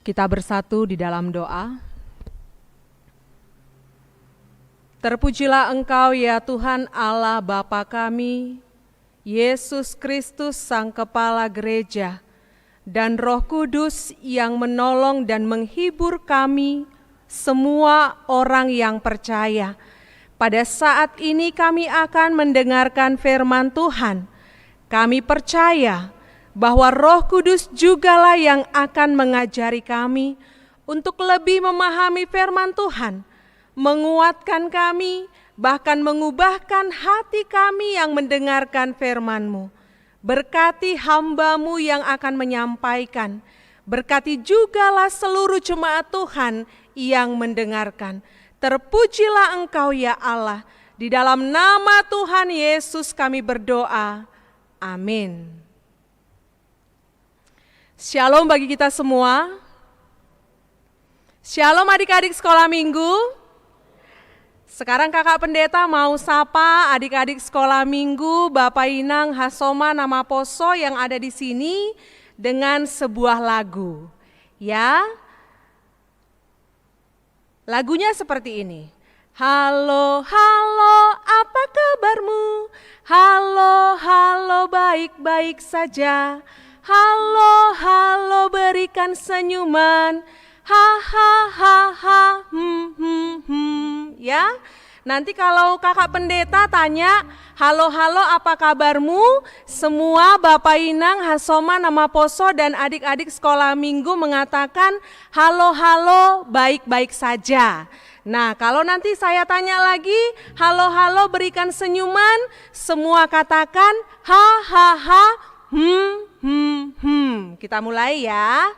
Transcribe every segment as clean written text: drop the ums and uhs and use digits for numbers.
Kita bersatu di dalam doa. Terpujilah Engkau ya Tuhan Allah Bapa kami, Yesus Kristus Sang Kepala Gereja, dan Roh Kudus yang menolong dan menghibur kami, semua orang yang percaya. Pada saat ini kami akan mendengarkan firman Tuhan. Kami percaya bahwa Roh Kudus jugalah yang akan mengajari kami untuk lebih memahami firman Tuhan, menguatkan kami, bahkan mengubahkan hati kami yang mendengarkan firman-Mu. Berkati hamba-Mu yang akan menyampaikan, berkati jugalah seluruh jemaat Tuhan yang mendengarkan. Terpujilah Engkau ya Allah, di dalam nama Tuhan Yesus kami berdoa. Amin. Shalom bagi kita semua. Shalom adik-adik sekolah minggu. Sekarang kakak pendeta mau sapa adik-adik sekolah minggu Bapak Inang Hasoma Nama Poso yang ada di sini dengan sebuah lagu. Ya, lagunya seperti ini. Halo, halo, apa kabarmu? Halo, halo, baik-baik saja. Halo, halo, berikan senyuman. Ha, ha, ha, ha, ya. Nanti kalau kakak pendeta tanya, halo, halo, apa kabarmu? Semua Bapak Inang, Hasoma, Nama Poso, dan adik-adik sekolah minggu mengatakan, halo, halo, baik-baik saja. Nah, kalau nanti saya tanya lagi, halo, halo, berikan senyuman, semua katakan, ha, ha, ha, Kita mulai ya.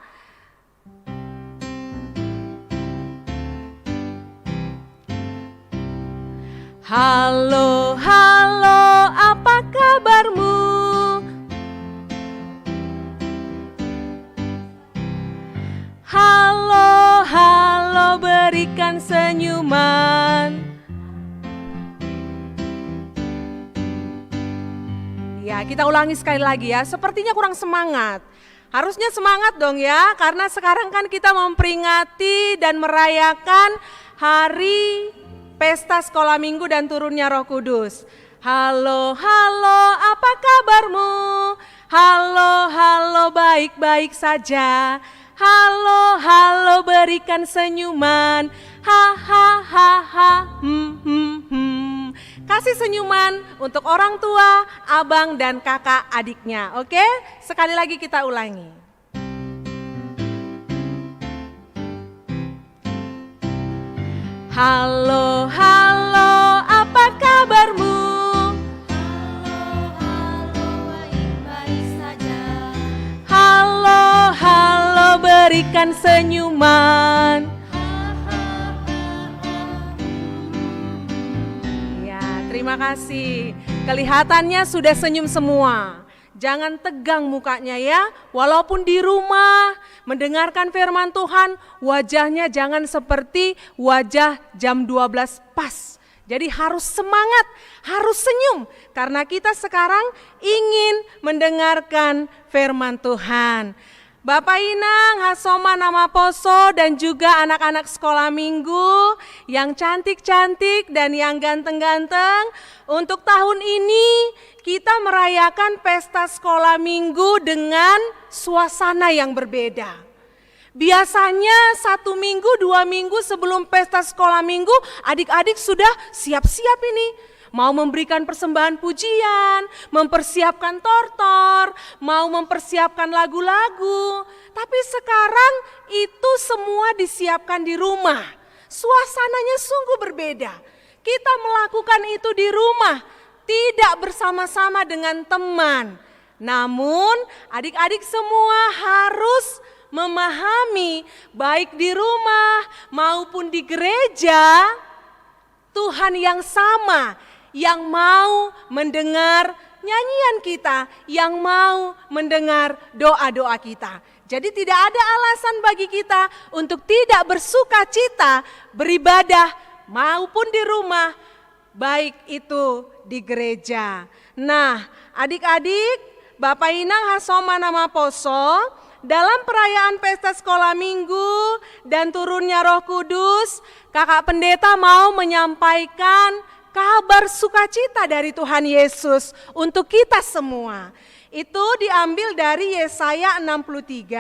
Halo, halo, apa kabarmu? Halo, halo, berikan senyuman. Ya, kita ulangi sekali lagi ya, sepertinya kurang semangat. Harusnya semangat dong ya, karena sekarang kan kita memperingati dan merayakan hari Pesta Sekolah Minggu dan turunnya Roh Kudus. Halo, halo, apa kabarmu? Halo, halo, baik-baik saja. Halo, halo, berikan senyuman. Ha, ha, ha, ha, Kasih senyuman untuk orang tua, abang dan kakak adiknya, oke? Sekali lagi kita ulangi. Halo, halo, apa kabarmu? Halo, baik-baik saja. Halo, halo, berikan senyuman. Terima kasih, kelihatannya sudah senyum semua. Jangan tegang mukanya ya, walaupun di rumah mendengarkan firman Tuhan, wajahnya jangan seperti wajah jam 12 pas. Jadi harus semangat, harus senyum, karena kita sekarang ingin mendengarkan firman Tuhan. Bapak Inang, Hasoma, Nama Poso, dan juga anak-anak sekolah minggu yang cantik-cantik dan yang ganteng-ganteng. Untuk tahun ini kita merayakan pesta sekolah minggu dengan suasana yang berbeda. Biasanya 1 minggu, 2 minggu sebelum pesta sekolah minggu, adik-adik sudah siap-siap ini. Mau memberikan persembahan pujian, mempersiapkan tortor, mau mempersiapkan lagu-lagu. Tapi sekarang itu semua disiapkan di rumah. Suasananya sungguh berbeda. Kita melakukan itu di rumah, tidak bersama-sama dengan teman. Namun adik-adik semua harus memahami baik di rumah maupun di gereja, Tuhan yang sama, yang mau mendengar nyanyian kita, yang mau mendengar doa-doa kita. Jadi tidak ada alasan bagi kita untuk tidak bersuka cita beribadah maupun di rumah, baik itu di gereja. Nah, adik-adik, Bapak Inang Hasoma Nama Poso dalam perayaan pesta sekolah minggu dan turunnya Roh Kudus, Kakak Pendeta mau menyampaikan kabar sukacita dari Tuhan Yesus untuk kita semua. Itu diambil dari Yesaya 63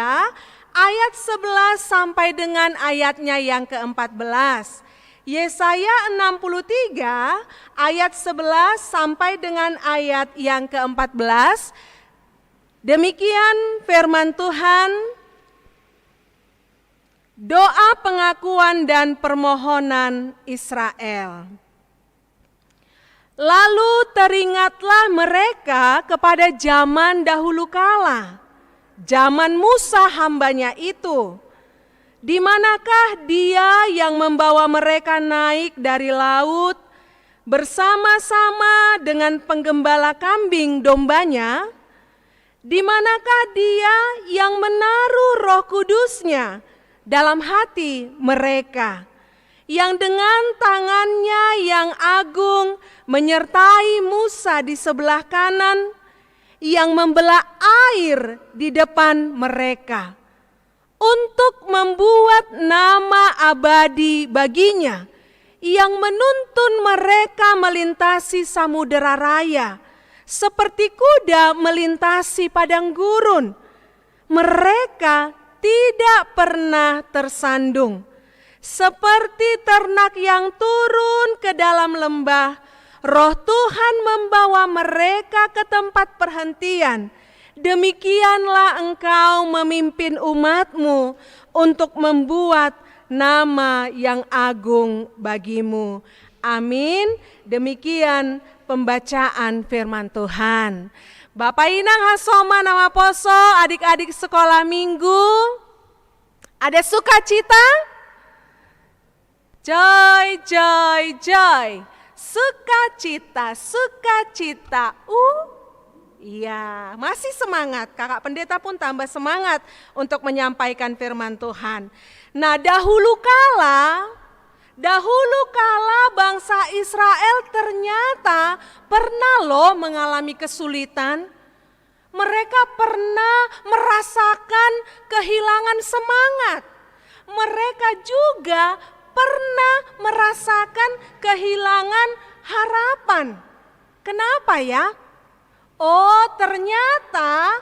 ayat 11 sampai dengan ayatnya yang ke-14. Yesaya 63 ayat 11 sampai dengan ayat yang ke-14. Demikian firman Tuhan. Doa pengakuan dan permohonan Israel. Lalu teringatlah mereka kepada zaman dahulu kala, zaman Musa hambanya itu. Di manakah dia yang membawa mereka naik dari laut bersama-sama dengan penggembala kambing dombanya? Di manakah dia yang menaruh Roh Kudusnya dalam hati mereka, yang dengan tangannya yang agung menyertai Musa di sebelah kanan, yang membelah air di depan mereka, untuk membuat nama abadi baginya, yang menuntun mereka melintasi samudera raya, seperti kuda melintasi padang gurun. Mereka tidak pernah tersandung. Seperti ternak yang turun ke dalam lembah, Roh Tuhan membawa mereka ke tempat perhentian. Demikianlah engkau memimpin umat-Mu untuk membuat nama yang agung bagimu. Amin. Demikian pembacaan firman Tuhan. Bapak Inang Hasoma Nama Poso, adik-adik sekolah minggu, ada sukacita? Joy, joy, joy. Sukacita, sukacita. Iya, masih semangat. Kakak Pendeta pun tambah semangat untuk menyampaikan firman Tuhan. Nah, dahulu kala bangsa Israel ternyata pernah loh mengalami kesulitan. Mereka pernah merasakan kehilangan semangat. Mereka juga pernah merasakan kehilangan harapan. Kenapa ya? Oh, ternyata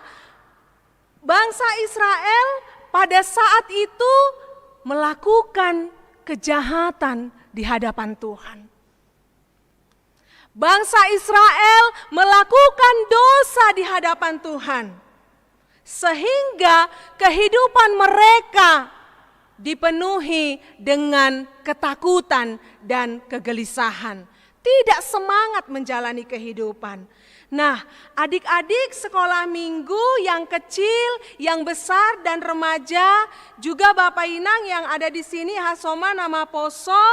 bangsa Israel pada saat itu melakukan kejahatan di hadapan Tuhan. Bangsa Israel melakukan dosa di hadapan Tuhan, sehingga kehidupan mereka dipenuhi dengan ketakutan dan kegelisahan, tidak semangat menjalani kehidupan. Nah, adik-adik sekolah minggu yang kecil, yang besar dan remaja, juga Bapak Inang yang ada di sini Hasoma Nama Poso,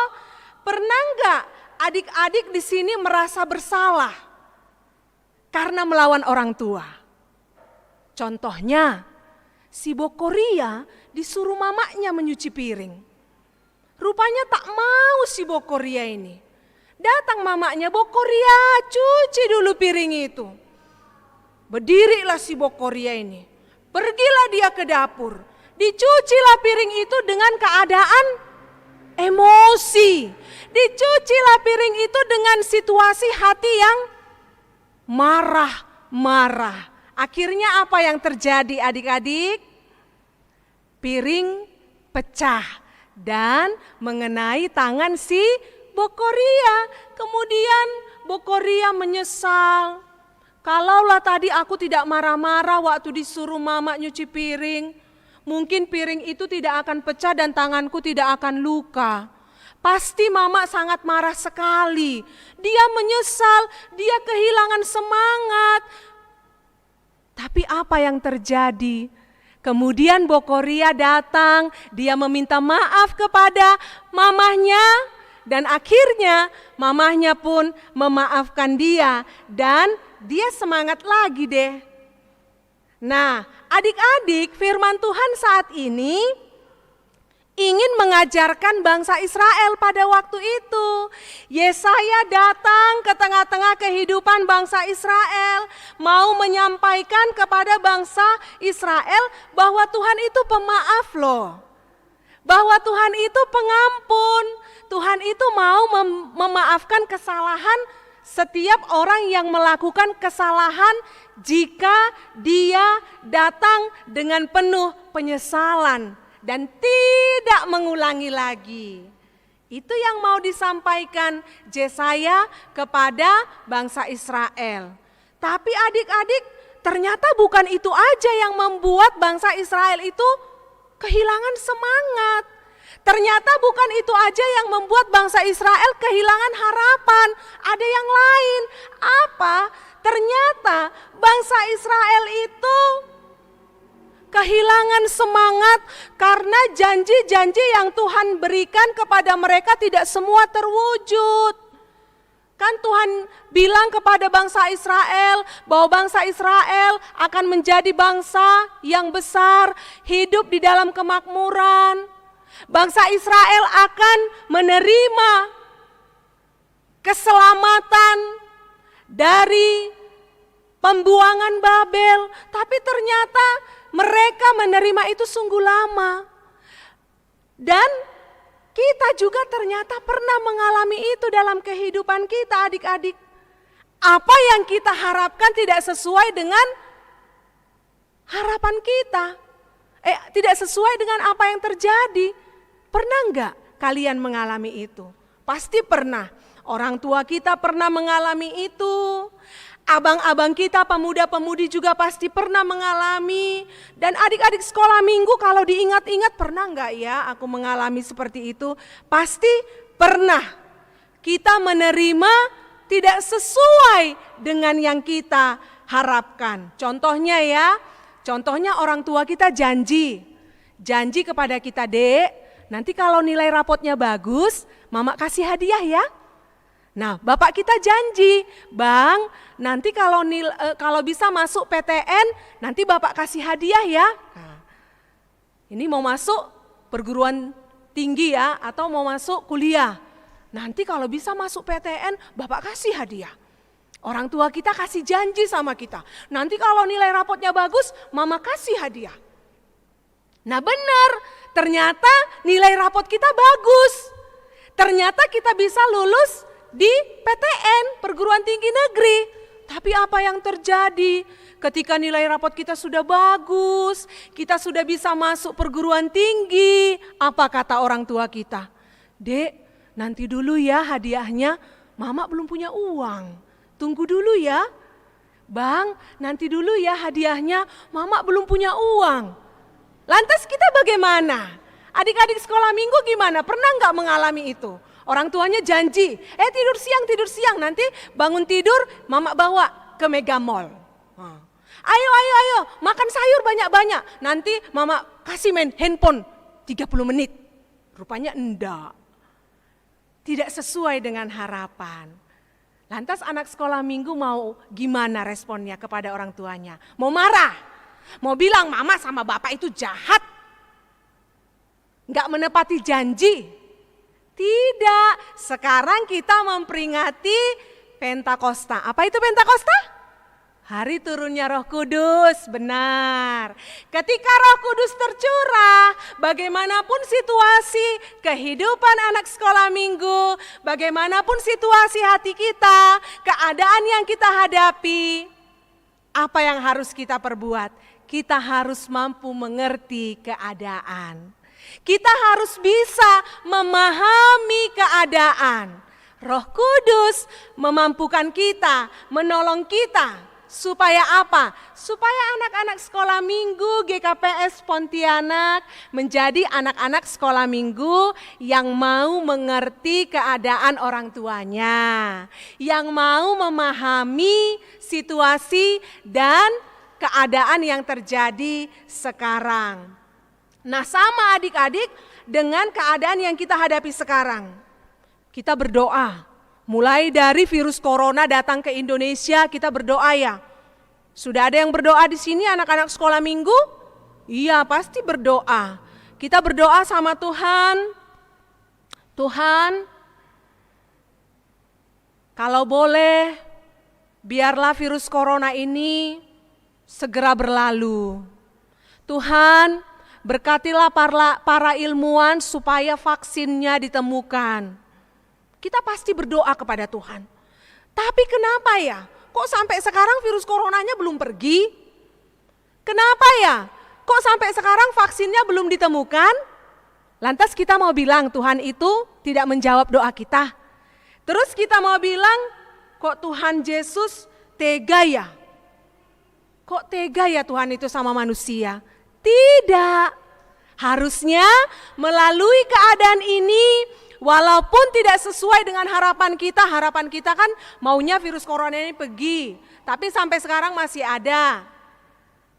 pernah enggak adik-adik di sini merasa bersalah karena melawan orang tua? Contohnya, si Bokoria disuruh mamanya menyuci piring. Rupanya tak mau si Bokoria ini. Datang mamanya, Bokoria cuci dulu piring itu. Berdirilah si Bokoria ini. Pergilah dia ke dapur. Dicucilah piring itu dengan keadaan emosi. Dicucilah piring itu dengan situasi hati yang marah-marah. Akhirnya apa yang terjadi adik-adik? Piring pecah dan mengenai tangan si Bokoria. Kemudian Bokoria menyesal. Kalaulah tadi aku tidak marah-marah waktu disuruh mama nyuci piring, mungkin piring itu tidak akan pecah dan tanganku tidak akan luka. Pasti mama sangat marah sekali. Dia menyesal, dia kehilangan semangat. Tapi apa yang terjadi? Kemudian Bokoria datang, dia meminta maaf kepada mamahnya, dan akhirnya mamahnya pun memaafkan dia, dan dia semangat lagi deh. Nah, adik-adik, firman Tuhan saat ini ingin mengatakan mengajarkan bangsa Israel pada waktu itu. Yesaya datang ke tengah-tengah kehidupan bangsa Israel, mau menyampaikan kepada bangsa Israel bahwa Tuhan itu pemaaf loh. Bahwa Tuhan itu pengampun. Tuhan itu mau memaafkan kesalahan setiap orang yang melakukan kesalahan jika dia datang dengan penuh penyesalan dan tidak mengulangi lagi. Itu yang mau disampaikan Yesaya kepada bangsa Israel. Tapi adik-adik, ternyata bukan itu aja yang membuat bangsa Israel itu kehilangan semangat. Ternyata bukan itu aja yang membuat bangsa Israel kehilangan harapan. Ada yang lain. Apa? Ternyata bangsa Israel itu kehilangan semangat karena janji-janji yang Tuhan berikan kepada mereka tidak semua terwujud. Kan Tuhan bilang kepada bangsa Israel bahwa bangsa Israel akan menjadi bangsa yang besar, hidup di dalam kemakmuran. Bangsa Israel akan menerima keselamatan dari pembuangan Babel, tapi ternyata mereka menerima itu sungguh lama. Dan kita juga ternyata pernah mengalami itu dalam kehidupan kita, adik-adik. Apa yang kita harapkan tidak sesuai dengan harapan kita. Tidak sesuai dengan apa yang terjadi. Pernah enggak kalian mengalami itu? Pasti pernah. Orang tua kita pernah mengalami itu. Abang-abang kita, pemuda-pemudi juga pasti pernah mengalami. Dan adik-adik sekolah minggu kalau diingat-ingat, pernah enggak ya aku mengalami seperti itu? Pasti pernah. Kita menerima tidak sesuai dengan yang kita harapkan. Contohnya orang tua kita janji kepada kita, Dek, nanti kalau nilai rapotnya bagus, Mama kasih hadiah ya. Nah, bapak kita janji, Bang, nanti kalau bisa masuk PTN, nanti bapak kasih hadiah ya. Nah, ini mau masuk perguruan tinggi ya, atau mau masuk kuliah. Nanti kalau bisa masuk PTN, bapak kasih hadiah. Orang tua kita kasih janji sama kita, nanti kalau nilai rapotnya bagus, Mama kasih hadiah. Nah benar, ternyata nilai rapot kita bagus. Ternyata kita bisa lulus di PTN, perguruan tinggi negeri. Tapi apa yang terjadi ketika nilai rapot kita sudah bagus, kita sudah bisa masuk perguruan tinggi? Apa kata orang tua kita? Dek, nanti dulu ya hadiahnya, Mama belum punya uang. Tunggu dulu ya. Bang, nanti dulu ya hadiahnya, Mama belum punya uang. Lantas kita bagaimana? Adik-adik sekolah minggu gimana? Pernah nggak mengalami itu? Orang tuanya janji, tidur siang, nanti bangun tidur Mama bawa ke Mega Mall. Ayo, makan sayur banyak-banyak, nanti Mama kasih main handphone 30 menit. Rupanya enggak. Tidak sesuai dengan harapan. Lantas anak sekolah minggu mau gimana responnya kepada orang tuanya? Mau marah? Mau bilang Mama sama Bapak itu jahat? Enggak menepati janji? Tidak, sekarang kita memperingati Pentakosta. Apa itu Pentakosta? Hari turunnya Roh Kudus, benar. Ketika Roh Kudus tercurah, bagaimanapun situasi kehidupan anak sekolah minggu, bagaimanapun situasi hati kita, keadaan yang kita hadapi, apa yang harus kita perbuat? Kita harus mampu mengerti keadaan. Kita harus bisa memahami keadaan. Roh Kudus memampukan kita, menolong kita. Supaya apa? Supaya anak-anak sekolah minggu GKPS Pontianak menjadi anak-anak sekolah minggu yang mau mengerti keadaan orang tuanya. Yang mau memahami situasi dan keadaan yang terjadi sekarang. Nah, sama adik-adik dengan keadaan yang kita hadapi sekarang. Kita berdoa. Mulai dari virus corona datang ke Indonesia, kita berdoa ya. Sudah ada yang berdoa di sini anak-anak sekolah minggu? Iya, pasti berdoa. Kita berdoa sama Tuhan, Tuhan, kalau boleh, biarlah virus corona ini segera berlalu. Tuhan, berkatilah para ilmuwan supaya vaksinnya ditemukan. Kita pasti berdoa kepada Tuhan. Tapi kenapa ya? Kok sampai sekarang virus coronanya belum pergi? Kenapa ya? Kok sampai sekarang vaksinnya belum ditemukan? Lantas kita mau bilang Tuhan itu tidak menjawab doa kita. Terus kita mau bilang, kok Tuhan Yesus tega ya? Kok tega ya Tuhan itu sama manusia? Tidak. Harusnya melalui keadaan ini, walaupun tidak sesuai dengan harapan kita kan maunya virus corona ini pergi. Tapi sampai sekarang masih ada.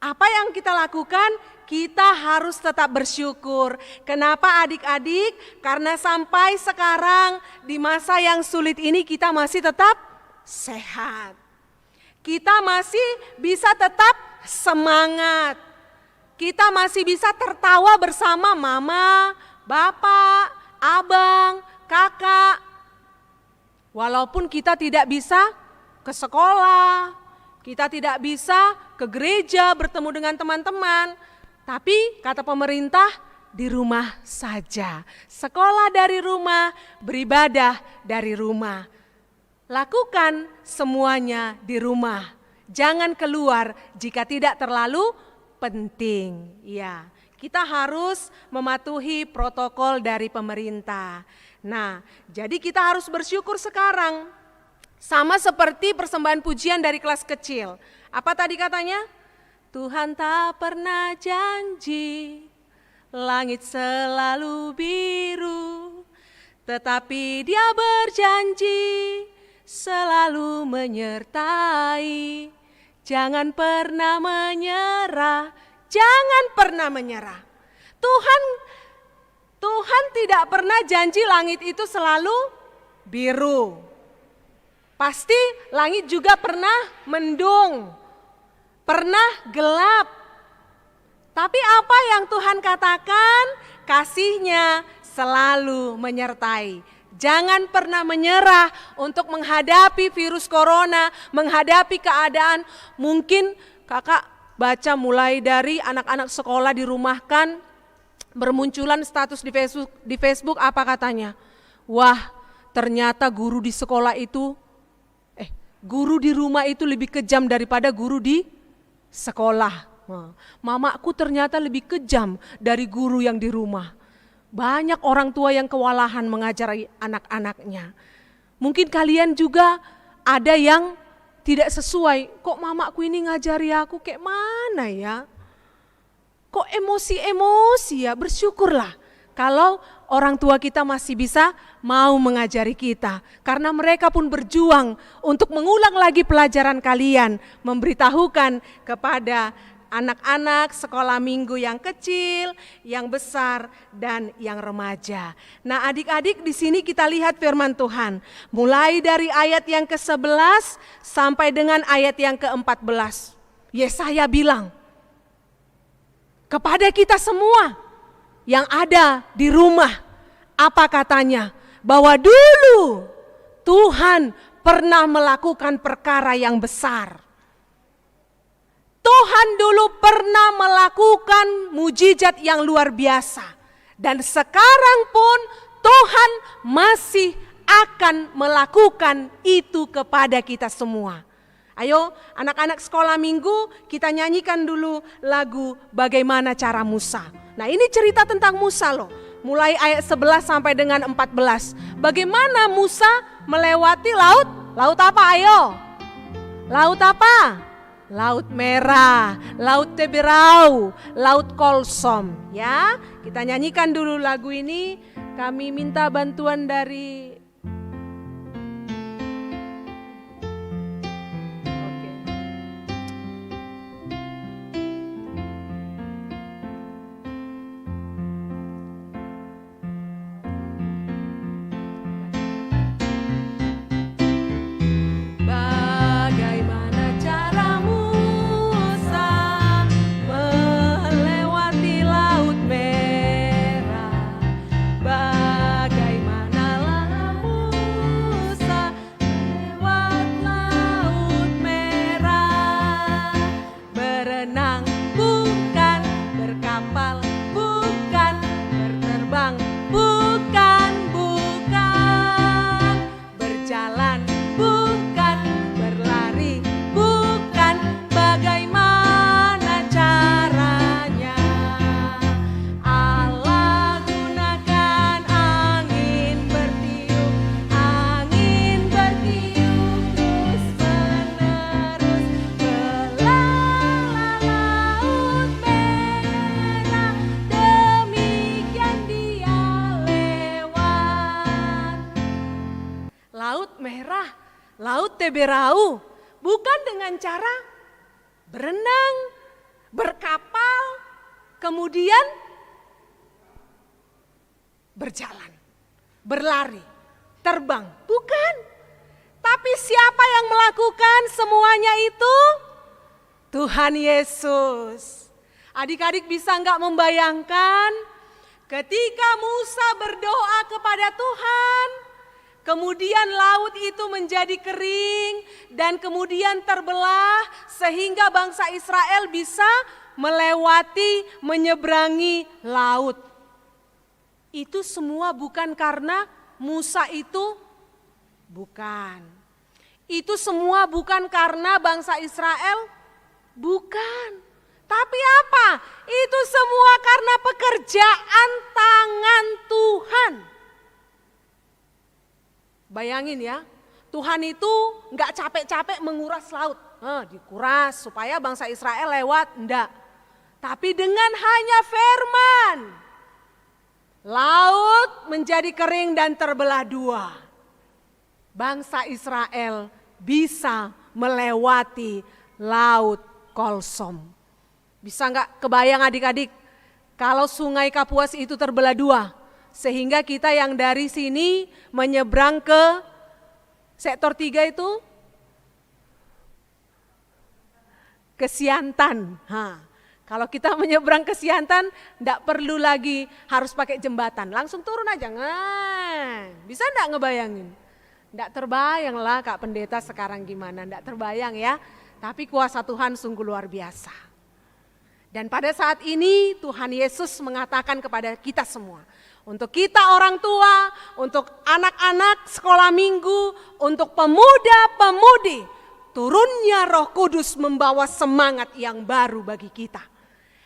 Apa yang kita lakukan? Kita harus tetap bersyukur. Kenapa adik-adik? Karena sampai sekarang di masa yang sulit ini kita masih tetap sehat. Kita masih bisa tetap semangat. Kita masih bisa tertawa bersama mama, bapak, abang, kakak. Walaupun kita tidak bisa ke sekolah, kita tidak bisa ke gereja bertemu dengan teman-teman. Tapi kata pemerintah, di rumah saja. Sekolah dari rumah, beribadah dari rumah. Lakukan semuanya di rumah. Jangan keluar jika tidak terlalu penting. Ya, kita harus mematuhi protokol dari pemerintah. Nah, jadi kita harus bersyukur sekarang. Sama seperti persembahan pujian dari kelas kecil. Apa tadi katanya? Tuhan tak pernah janji langit selalu biru, tetapi Dia berjanji selalu menyertai. Jangan pernah menyerah, jangan pernah menyerah. Tuhan tidak pernah janji langit itu selalu biru. Pasti langit juga pernah mendung, pernah gelap. Tapi apa yang Tuhan katakan? Kasih-Nya selalu menyertai. Jangan pernah menyerah untuk menghadapi virus corona, menghadapi keadaan. Mungkin kakak baca mulai dari anak-anak sekolah dirumahkan, bermunculan status di Facebook apa katanya? Wah, ternyata guru di sekolah itu, guru di rumah itu lebih kejam daripada guru di sekolah. Mamaku ternyata lebih kejam dari guru yang di rumah. Banyak orang tua yang kewalahan mengajari anak-anaknya. Mungkin kalian juga ada yang tidak sesuai. Kok mamaku ini ngajari aku kayak mana ya? Kok emosi-emosi ya? Bersyukurlah kalau orang tua kita masih bisa mau mengajari kita. Karena mereka pun berjuang untuk mengulang lagi pelajaran kalian. Memberitahukan kepada anak-anak sekolah minggu yang kecil, yang besar, dan yang remaja. Nah adik-adik di sini kita lihat firman Tuhan. Mulai dari ayat yang ke-11 sampai dengan ayat yang ke-14. Yesaya bilang kepada kita semua yang ada di rumah, apa katanya? Bahwa dulu Tuhan pernah melakukan perkara yang besar. Tuhan dulu pernah melakukan mujizat yang luar biasa. Dan sekarang pun Tuhan masih akan melakukan itu kepada kita semua. Ayo anak-anak sekolah minggu kita nyanyikan dulu lagu Bagaimana Cara Musa. Nah ini cerita tentang Musa loh. Mulai ayat 11 sampai dengan 14. Bagaimana Musa melewati laut? Laut apa ayo? Laut apa? Laut Merah, Laut Teberau, Laut Kolsom. Ya, kita nyanyikan dulu lagu ini. Kami minta bantuan dari bagaimana Laut Teberau, bukan dengan cara berenang, berkapal, kemudian berjalan, berlari, terbang. Bukan. Tapi siapa yang melakukan semuanya itu? Tuhan Yesus. Adik-adik bisa enggak membayangkan ketika Musa berdoa kepada Tuhan, kemudian laut itu menjadi kering dan kemudian terbelah sehingga bangsa Israel bisa melewati, menyeberangi laut. Itu semua bukan karena Musa itu, bukan. Itu semua bukan karena bangsa Israel, bukan. Tapi apa? Itu semua karena pekerjaan tangan Tuhan. Bayangin ya, Tuhan itu nggak capek-capek menguras laut. Dikuras supaya bangsa Israel lewat, enggak. Tapi dengan hanya firman, laut menjadi kering dan terbelah dua. Bangsa Israel bisa melewati laut Kolsom. Bisa nggak kebayang adik-adik kalau sungai Kapuas itu terbelah dua. Sehingga kita yang dari sini menyeberang ke sektor 3 itu ke Siantan. Kalau kita menyeberang ke Siantan, enggak perlu lagi harus pakai jembatan, langsung turun aja. Bisa enggak ngebayangin? Enggak terbayang lah Kak Pendeta sekarang gimana, enggak terbayang ya. Tapi kuasa Tuhan sungguh luar biasa. Dan pada saat ini Tuhan Yesus mengatakan kepada kita semua, untuk kita orang tua, untuk anak-anak sekolah minggu, untuk pemuda-pemudi, turunnya Roh Kudus membawa semangat yang baru bagi kita.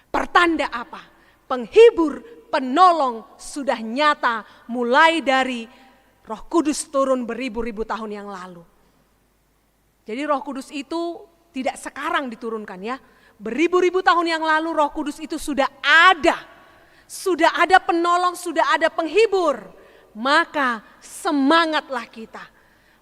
Pertanda apa? Penghibur, penolong sudah nyata mulai dari Roh Kudus turun beribu-ribu tahun yang lalu. Jadi Roh Kudus itu tidak sekarang diturunkan ya. Beribu-ribu tahun yang lalu Roh Kudus itu sudah ada. Sudah ada penolong, sudah ada penghibur. Maka semangatlah kita.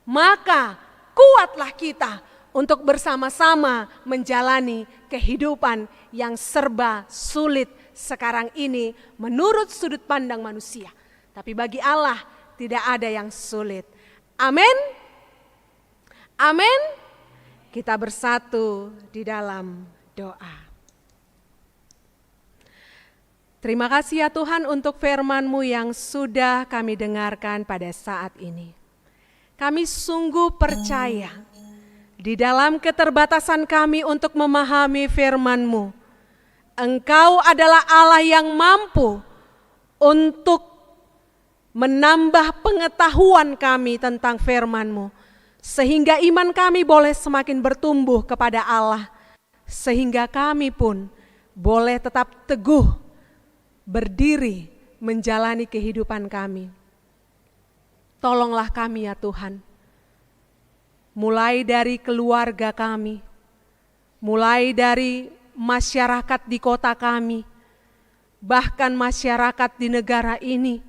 Maka kuatlah kita untuk bersama-sama menjalani kehidupan yang serba sulit sekarang ini menurut sudut pandang manusia. Tapi bagi Allah tidak ada yang sulit. Amin. Amin. Kita bersatu di dalam doa. Terima kasih ya Tuhan untuk firman-Mu yang sudah kami dengarkan pada saat ini. Kami sungguh percaya di dalam keterbatasan kami untuk memahami firman-Mu. Engkau adalah Allah yang mampu untuk menambah pengetahuan kami tentang firman-Mu. Sehingga iman kami boleh semakin bertumbuh kepada Allah. Sehingga kami pun boleh tetap teguh berdiri menjalani kehidupan kami. Tolonglah kami ya Tuhan. Mulai dari keluarga kami, mulai dari masyarakat di kota kami, bahkan masyarakat di negara ini,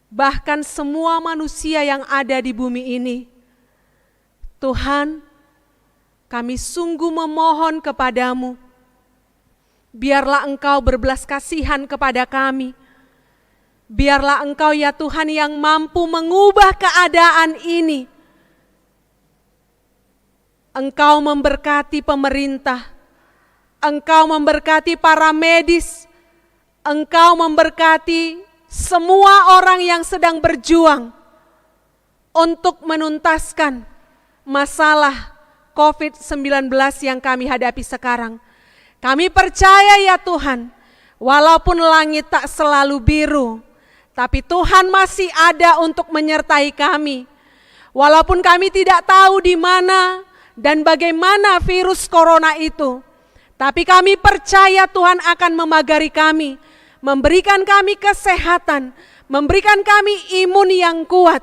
bahkan semua manusia yang ada di bumi ini. Tuhan, kami sungguh memohon kepadamu, biarlah Engkau berbelas kasihan kepada kami. Biarlah Engkau ya Tuhan yang mampu mengubah keadaan ini. Engkau memberkati pemerintah, Engkau memberkati para medis, Engkau memberkati semua orang yang sedang berjuang untuk menuntaskan masalah COVID-19 yang kami hadapi sekarang. Kami percaya ya Tuhan, walaupun langit tak selalu biru, tapi Tuhan masih ada untuk menyertai kami. Walaupun kami tidak tahu di mana dan bagaimana virus corona itu, tapi kami percaya Tuhan akan memagari kami, memberikan kami kesehatan, memberikan kami imun yang kuat,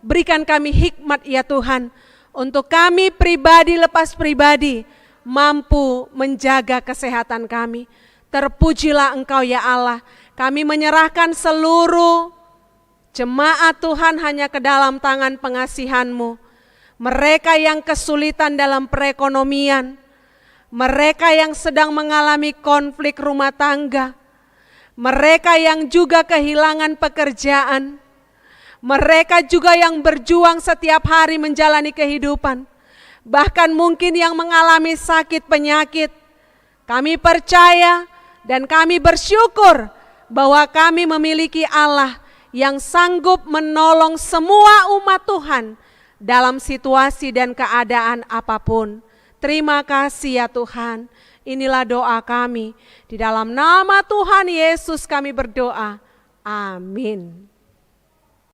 berikan kami hikmat ya Tuhan, untuk kami pribadi lepas pribadi mampu menjaga kesehatan kami. Terpujilah Engkau ya Allah. Kami menyerahkan seluruh jemaat Tuhan hanya ke dalam tangan pengasihan-Mu. mereka yang kesulitan dalam perekonomian, mereka yang sedang mengalami konflik rumah tangga, mereka yang juga kehilangan pekerjaan, mereka juga yang berjuang setiap hari menjalani kehidupan, bahkan mungkin yang mengalami sakit penyakit. Kami percaya dan kami bersyukur bahwa kami memiliki Allah yang sanggup menolong semua umat Tuhan dalam situasi dan keadaan apapun. Terima kasih ya Tuhan. Inilah doa kami. Di dalam nama Tuhan Yesus kami berdoa. Amin.